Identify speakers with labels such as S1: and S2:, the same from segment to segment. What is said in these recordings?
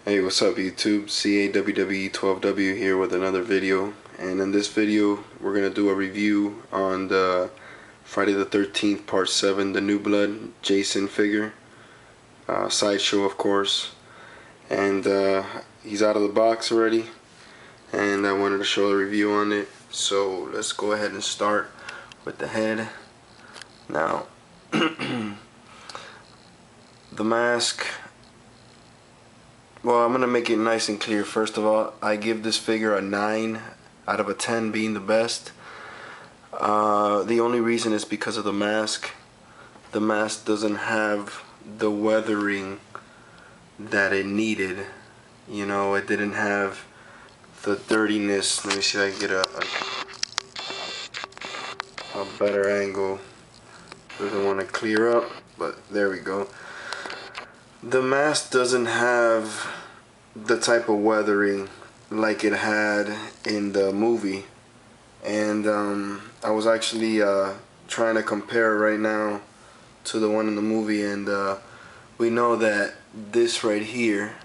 S1: Hey, what's up YouTube? CAWWE12W here with another video, and in this video we're gonna do a review on the Friday the 13th Part 7, the New Blood Jason figure, Sideshow of course, and he's out of the box already, and I wanted to show a review on it. So let's go ahead and start with the head. Now the mask, well, I'm gonna make it nice and clear. First of all, I give this figure a 9 out of a 10 being the best. The only reason is because of the mask. The mask doesn't have the weathering that it needed. You know, it didn't have the dirtiness. Let me see if I can get a better angle. Doesn't want to clear up, but there we go. The mask doesn't have the type of weathering like it had in the movie, and I was actually trying to compare right now to the one in the movie, and we know that this right here,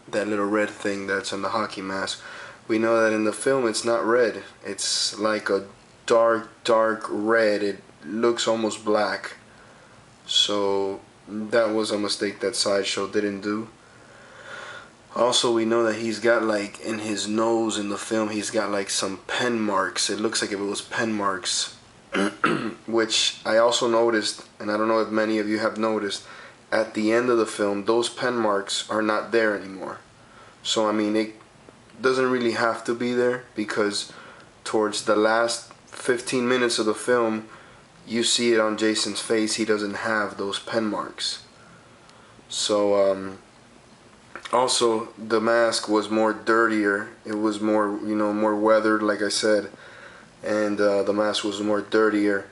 S1: that little red thing that's on the hockey mask, we know that in the film it's not red. It's like a dark red. It looks almost black. So that was a mistake that Sideshow didn't do. Also, we know that he's got, like, in his nose in the film, he's got like some pen marks. It looks like if it was pen marks, which I also noticed, and I don't know if many of you have noticed, at the end of the film, those pen marks are not there anymore. So I mean, it doesn't really have to be there, because towards the last 15 minutes of the film, you see it on Jason's face. He doesn't have those pen marks. So also the mask was more dirtier. It was more, you know, more weathered, like I said, and the mask was more dirtier.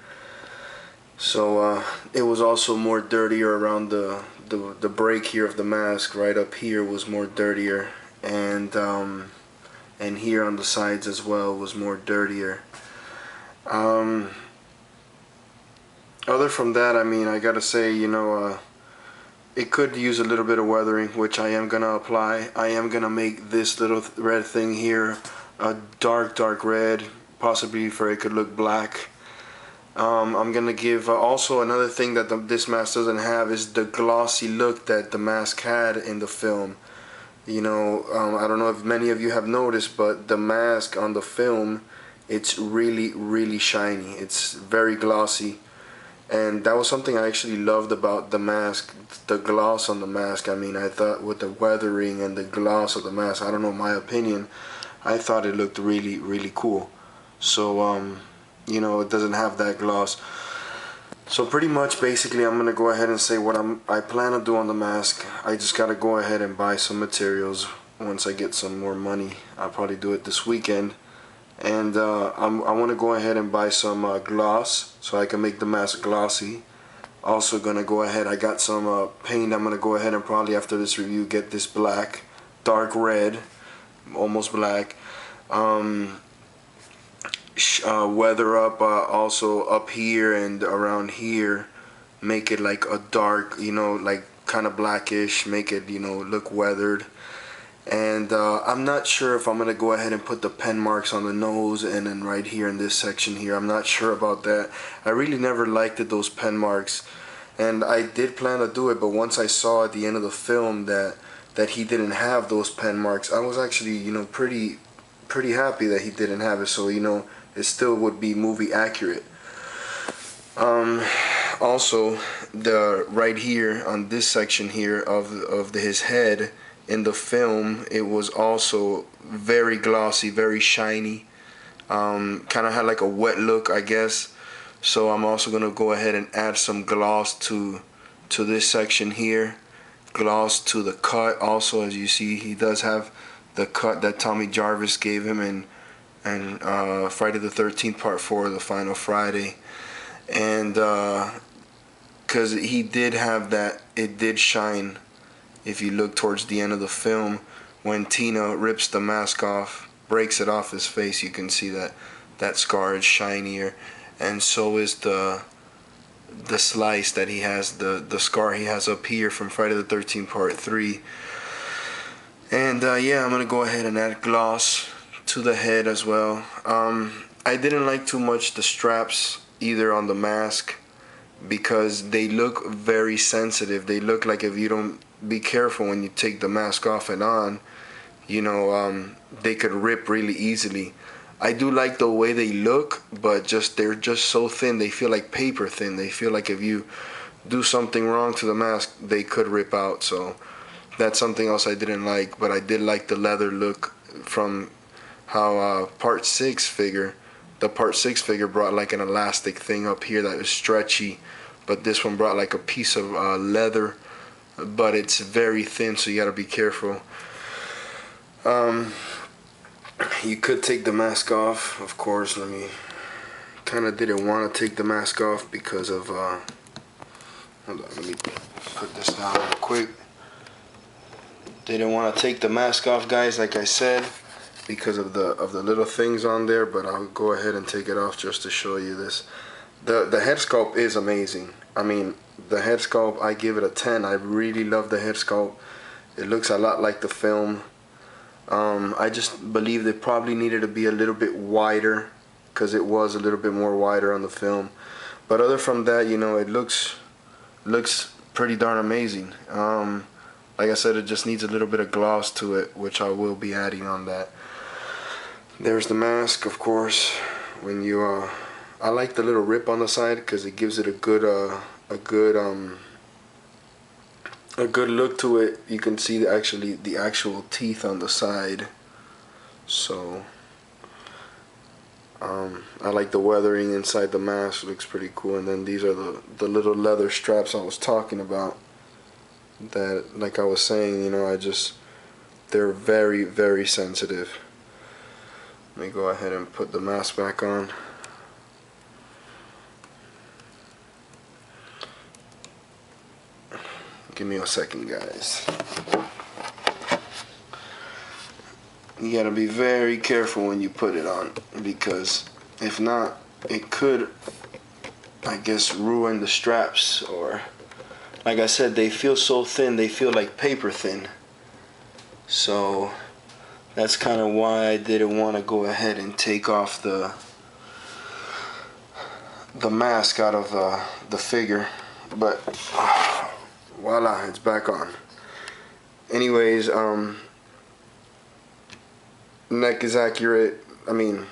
S1: So it was also more dirtier around the break here of the mask. Right up here was more dirtier, and here on the sides as well was more dirtier. Other from that, I mean, I gotta say, you know, it could use a little bit of weathering, which I am gonna apply. I am gonna make this little red thing here a dark red, possibly for it could look black. I'm gonna give also another thing that this mask doesn't have is the glossy look that the mask had in the film. You know, I don't know if many of you have noticed, but the mask on the film, it's really shiny. It's very glossy. And that was something I actually loved about the mask, the gloss on the mask. I mean, I thought with the weathering and the gloss of the mask, I don't know, my opinion, I thought it looked really cool. So, you know, it doesn't have that gloss. So pretty much, basically, I'm gonna go ahead and say what I plan to do on the mask. I just gotta go ahead and buy some materials once I get some more money. I'll probably do it this weekend. And I want to go ahead and buy some gloss so I can make the mask glossy. Also gonna go ahead, I got some paint. I'm gonna go ahead and probably after this review get this black, dark red, almost black. Weather up also up here and around here, make it like a dark, you know, like kind of blackish, make it, you know, look weathered. And I'm not sure if I'm gonna go ahead and put the pen marks on the nose and then right here in this section here. I'm not sure about that. I really never liked it, those pen marks, and I did plan to do it, but once I saw at the end of the film that he didn't have those pen marks, I was actually, you know, pretty happy that he didn't have it. So, you know, it still would be movie accurate. Also, the right here on this section here of his head, in the film, it was also very glossy, very shiny. Kind of had like a wet look, I guess. So I'm also gonna go ahead and add some gloss to this section here. Gloss to the cut. Also, as you see, he does have the cut that Tommy Jarvis gave him in Friday the 13th Part 4, the final Friday. And because he did have that, it did shine. If you look towards the end of the film, when Tina rips the mask off, breaks it off his face, you can see that scar is shinier, and so is the slice that he has, the scar he has up here from Friday the 13th Part 3. And yeah, I'm gonna go ahead and add gloss to the head as well. I didn't like too much the straps either on the mask because they look very sensitive. They look like if you don't be careful when you take the mask off and on, you know, they could rip really easily. I do like the way they look, but they're just so thin. They feel like paper thin. They feel like if you do something wrong to the mask, they could rip out. So that's something else I didn't like, but I did like the leather look from how part 6 figure, the part 6 figure brought like an elastic thing up here that was stretchy, but this one brought like a piece of leather, but it's very thin, so you gotta be careful. You could take the mask off, of course. Kind of didn't want to take the mask off because of, hold on, let me put this down real quick. Didn't want to take the mask off, guys, like I said, because of the little things on there, but I'll go ahead and take it off just to show you this. The head sculpt is amazing. I mean, the head sculpt, I give it a 10. I really love the head sculpt. It looks a lot like the film. I just believe they probably needed to be a little bit wider, because it was a little bit more wider on the film. But other from that, you know, it looks pretty darn amazing. Like I said, it just needs a little bit of gloss to it, which I will be adding on that. There's the mask, of course. When you I like the little rip on the side because it gives it a good look to it. You can see the actual teeth on the side. So I like the weathering inside the mask. It looks pretty cool. And then these are the little leather straps I was talking about. That, like I was saying, you know, they're very, very sensitive. Let me go ahead and put the mask back on. Give me a second, guys. You gotta be very careful when you put it on, because if not, it could, I guess, ruin the straps. Or, like I said, they feel so thin, they feel like paper thin. So that's kind of why I didn't want to go ahead and take off the mask out of the figure. But voila, it's back on. Anyways, neck is accurate. I mean,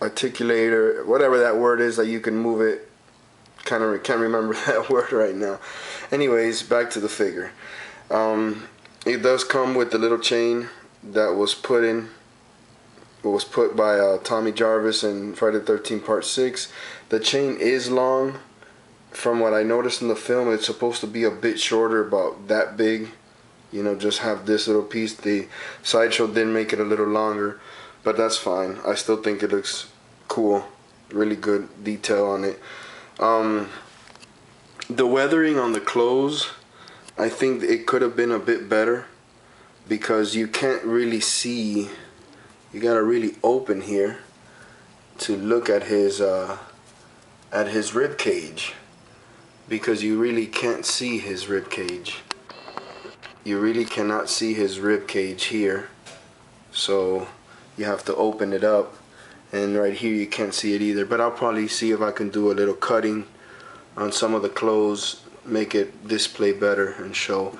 S1: articulator, whatever that word is that you can move it. Kind of can't remember that word right now. Anyways, back to the figure. It does come with the little chain that was put by Tommy Jarvis in Friday the 13th Part 6. The chain is long. From what I noticed in the film, it's supposed to be a bit shorter, about that big. You know, just have this little piece. The Sideshow did make it a little longer, but that's fine. I still think it looks cool. Really good detail on it. The weathering on the clothes, I think it could have been a bit better, because you can't really see. You gotta really open here to look at his rib cage, because you really can't see his rib cage. You really cannot see his rib cage here, so you have to open it up, and right here you can't see it either. But I'll probably see if I can do a little cutting on some of the clothes, make it display better and show.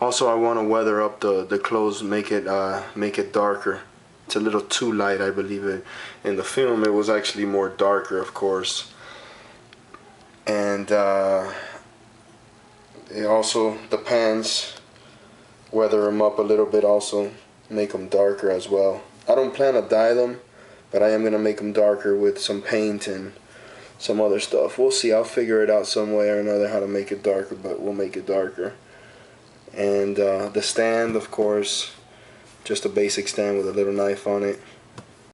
S1: Also, I want to weather up the clothes, make it darker. It's a little too light, I believe. In the film it was actually more darker, of course. And also the pants, weather them up a little bit, also make them darker as well. I don't plan to dye them, but I am going to make them darker with some paint and some other stuff. We'll see. I'll figure it out some way or another how to make it darker, but we'll make it darker. And the stand, of course, just a basic stand with a little knife on it.